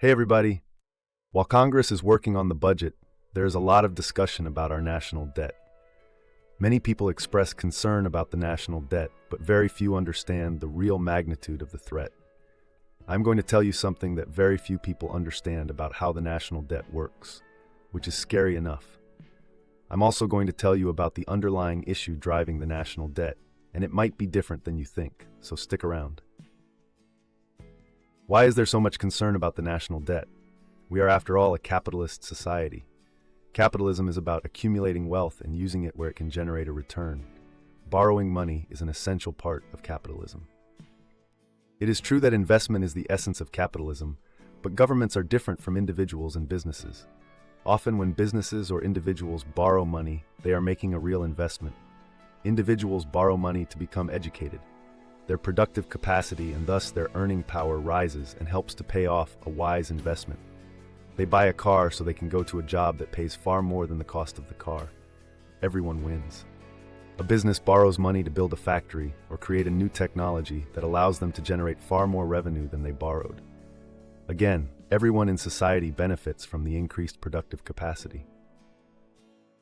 Hey everybody! While Congress is working on the budget, there is a lot of discussion about our national debt. Many people express concern about the national debt, but very few understand the real magnitude of the threat. I'm going to tell you something that very few people understand about how the national debt works, which is scary enough. I'm also going to tell you about the underlying issue driving the national debt, and it might be different than you think, so stick around. Why is there so much concern about the national debt? We are, after all, a capitalist society. Capitalism is about accumulating wealth and using it where it can generate a return. Borrowing money is an essential part of capitalism. It is true that investment is the essence of capitalism, but governments are different from individuals and businesses. Often when businesses or individuals borrow money, they are making a real investment. Individuals borrow money to become educated. Their productive capacity and thus their earning power rises and helps to pay off a wise investment. They buy a car so they can go to a job that pays far more than the cost of the car. Everyone wins. A business borrows money to build a factory or create a new technology that allows them to generate far more revenue than they borrowed. Again, everyone in society benefits from the increased productive capacity.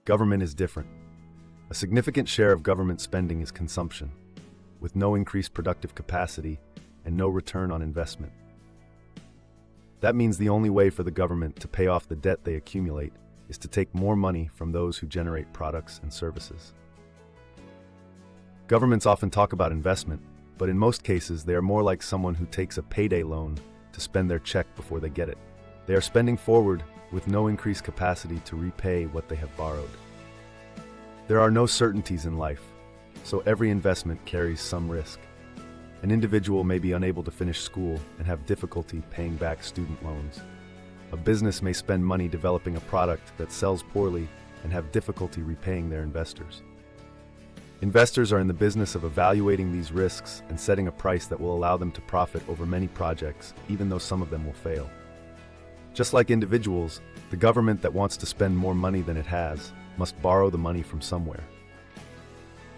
Government is different. A significant share of government spending is consumption, with no increased productive capacity and no return on investment. That means the only way for the government to pay off the debt they accumulate is to take more money from those who generate products and services. Governments often talk about investment, but in most cases they are more like someone who takes a payday loan to spend their check before they get it. They are spending forward with no increased capacity to repay what they have borrowed. There are no certainties in life, so every investment carries some risk. An individual may be unable to finish school and have difficulty paying back student loans. A business may spend money developing a product that sells poorly and have difficulty repaying their investors. Investors are in the business of evaluating these risks and setting a price that will allow them to profit over many projects, even though some of them will fail. Just like individuals, the government that wants to spend more money than it has must borrow the money from somewhere.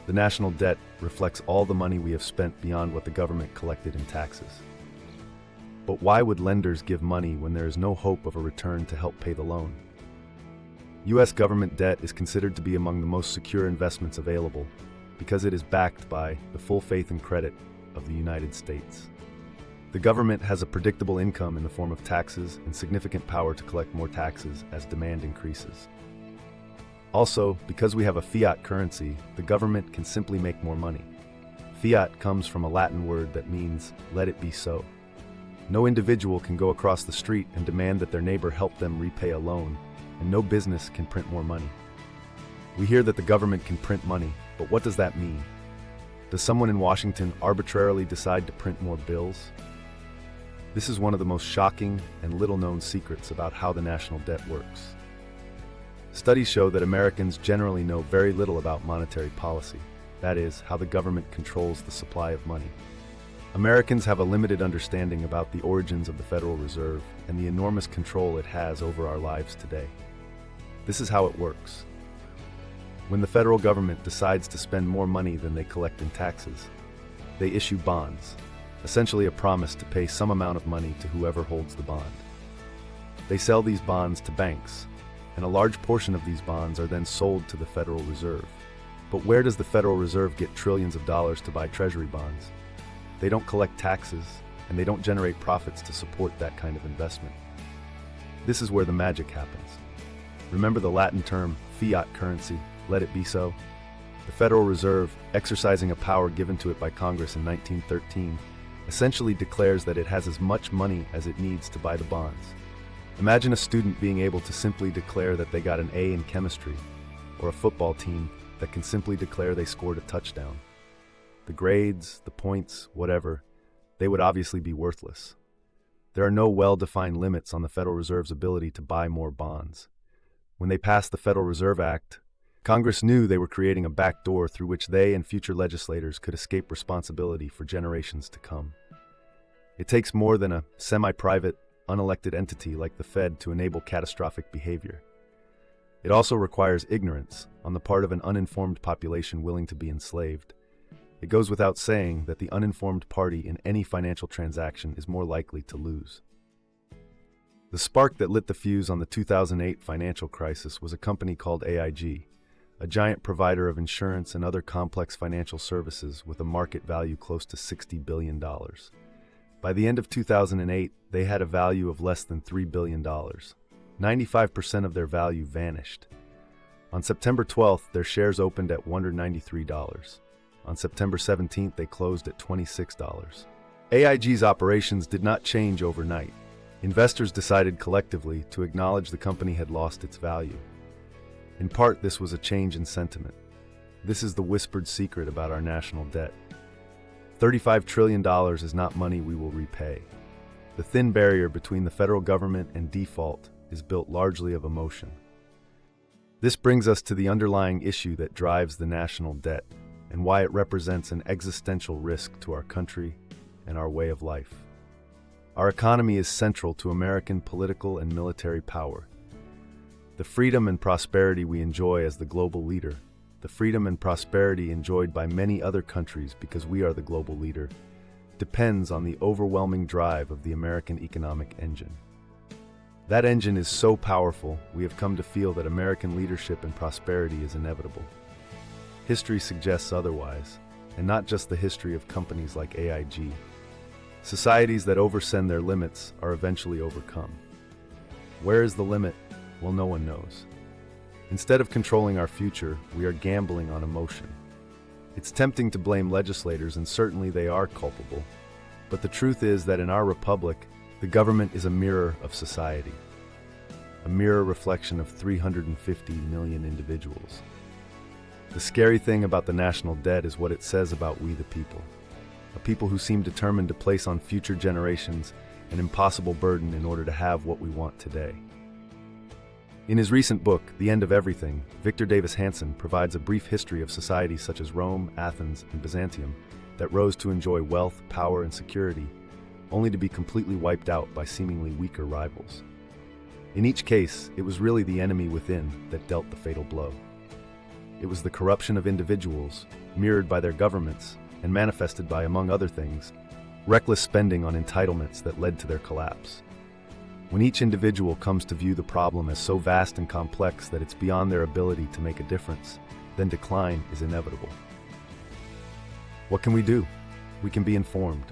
The national debt reflects all the money we have spent beyond what the government collected in taxes. But why would lenders give money when there is no hope of a return to help pay the loan? U.S. government debt is considered to be among the most secure investments available because it is backed by the full faith and credit of the United States. The government has a predictable income in the form of taxes and significant power to collect more taxes as demand increases. Also, because we have a fiat currency, the government can simply make more money. Fiat comes from a Latin word that means, let it be so. No individual can go across the street and demand that their neighbor help them repay a loan, and no business can print more money. We hear that the government can print money, but what does that mean? Does someone in Washington arbitrarily decide to print more bills? This is one of the most shocking and little-known secrets about how the national debt works. Studies show that Americans generally know very little about monetary policy, that is, how the government controls the supply of money. Americans have a limited understanding about the origins of the Federal Reserve and the enormous control it has over our lives today. This is how it works. When the federal government decides to spend more money than they collect in taxes, they issue bonds, essentially a promise to pay some amount of money to whoever holds the bond. They sell these bonds to banks, and a large portion of these bonds are then sold to the Federal Reserve. But where does the Federal Reserve get trillions of dollars to buy treasury bonds? They don't collect taxes, and they don't generate profits to support that kind of investment. This is where the magic happens. Remember the Latin term, fiat currency, let it be so? The Federal Reserve, exercising a power given to it by Congress in 1913, essentially declares that it has as much money as it needs to buy the bonds. Imagine a student being able to simply declare that they got an A in chemistry, or a football team that can simply declare they scored a touchdown. The grades, the points, whatever, they would obviously be worthless. There are no well-defined limits on the Federal Reserve's ability to buy more bonds. When they passed the Federal Reserve Act, Congress knew they were creating a back door through which they and future legislators could escape responsibility for generations to come. It takes more than a semi-private, unelected entity like the Fed to enable catastrophic behavior. It also requires ignorance on the part of an uninformed population willing to be enslaved. It goes without saying that the uninformed party in any financial transaction is more likely to lose. The spark that lit the fuse on the 2008 financial crisis was a company called AIG, a giant provider of insurance and other complex financial services with a market value close to $60 billion. By the end of 2008, they had a value of less than $3 billion. 95% of their value vanished. On September 12th, their shares opened at $193. On September 17th, they closed at $26. AIG's operations did not change overnight. Investors decided collectively to acknowledge the company had lost its value. In part, this was a change in sentiment. This is the whispered secret about our national debt. $35 trillion is not money we will repay. The thin barrier between the federal government and default is built largely of emotion. This brings us to the underlying issue that drives the national debt and why it represents an existential risk to our country and our way of life. Our economy is central to American political and military power. The freedom and prosperity we enjoy as the global leader, the freedom and prosperity enjoyed by many other countries because we are the global leader, depends on the overwhelming drive of the American economic engine. That engine is so powerful, we have come to feel that American leadership and prosperity is inevitable. History suggests otherwise, and not just the history of companies like AIG. Societies that oversend their limits are eventually overcome. Where is the limit? Well, no one knows. Instead of controlling our future, we are gambling on emotion. It's tempting to blame legislators, and certainly they are culpable. But the truth is that in our republic, the government is a mirror of society, a mirror reflection of 350 million individuals. The scary thing about the national debt is what it says about we the people, a people who seem determined to place on future generations an impossible burden in order to have what we want today. In his recent book, The End of Everything, Victor Davis Hanson provides a brief history of societies such as Rome, Athens, and Byzantium that rose to enjoy wealth, power, and security, only to be completely wiped out by seemingly weaker rivals. In each case, it was really the enemy within that dealt the fatal blow. It was the corruption of individuals, mirrored by their governments, and manifested by, among other things, reckless spending on entitlements that led to their collapse. When each individual comes to view the problem as so vast and complex that it's beyond their ability to make a difference, then decline is inevitable. What can we do? We can be informed.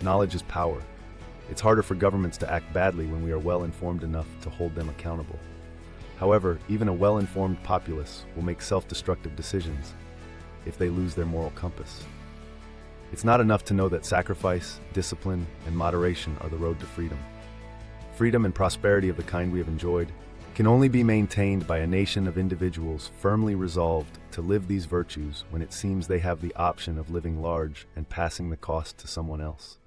Knowledge is power. It's harder for governments to act badly when we are well informed enough to hold them accountable. However, even a well-informed populace will make self-destructive decisions if they lose their moral compass. It's not enough to know that sacrifice, discipline, and moderation are the road to freedom. Freedom and prosperity of the kind we have enjoyed can only be maintained by a nation of individuals firmly resolved to live these virtues when it seems they have the option of living large and passing the cost to someone else.